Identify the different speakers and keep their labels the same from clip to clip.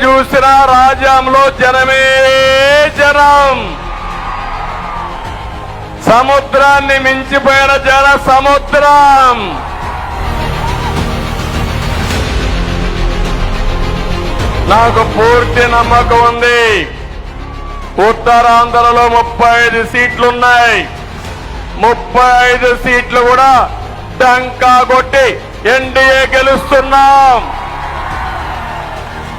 Speaker 1: చూసినా రాజ్యంలో జనమే జనం. సముద్రాన్ని మించిపోయిన జన సముద్రం. నాకు పూర్తి నమ్మకం ఉంది. ఉత్తరాంధ్రలో 35 సీట్లున్నాయి. 35 సీట్లు కూడా డంకా కొట్టి ఎన్డీఏ గెలుస్తున్నాం.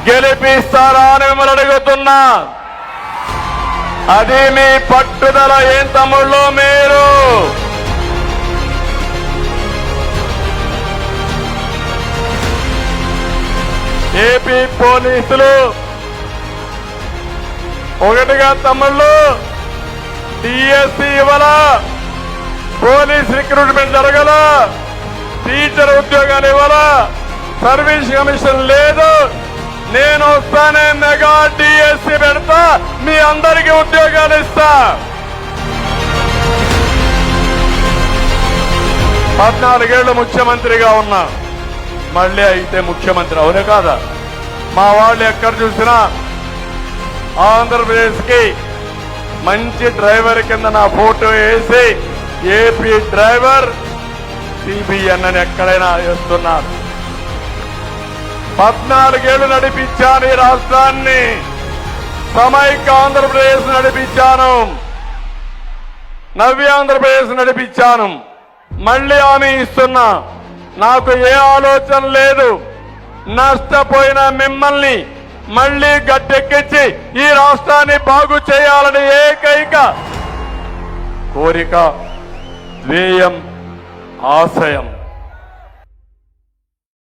Speaker 1: గెలిపిస్తారా అని మిమ్మల్ని అడుగుతున్నా. అది మీ పట్టుదల. ఏం తమ్ముళ్ళు మీరు? ఏపీ పోలీసులు ఒకటిగా తమ్ముళ్ళు టీఎస్సీ ఇవ్వాల, పోలీస్ రిక్రూట్మెంట్ జరగల, టీచర్ ఉద్యోగాలు ఇవ్వాల, సర్వీస్ కమిషన్ లేదు. నేను వస్తానే మెగా టీఎస్సీ పెడతా, మీ అందరికీ ఉద్యోగాలు ఇస్తా. 14 ఏళ్ళు ముఖ్యమంత్రిగా ఉన్నా, మళ్ళీ అయితే ముఖ్యమంత్రి అవునే కాదా? మా వాళ్ళు ఎక్కడ చూసినా ఆంధ్రప్రదేశ్కి మంచి డ్రైవర్ కింద నా ఫోటో వేసి ఏపీ డ్రైవర్ సిబిఎన్ అని ఎక్కడైనా వేస్తున్నారు. 14 ఏళ్లు నడిపించాను ఈ రాష్ట్రాన్ని. సమైక్య ఆంధ్రప్రదేశ్ నడిపించాను, నవ్య ఆంధ్రప్రదేశ్ నడిపించాను. మళ్ళీ హామీ ఇస్తున్నా, నాకు ఏ ఆలోచన లేదు. నష్టపోయిన మిమ్మల్ని మళ్ళీ గట్టెక్కించి ఈ రాష్ట్రాన్ని బాగు చేయాలని ఏకైక కోరిక, ధ్యేయం, ఆశయం.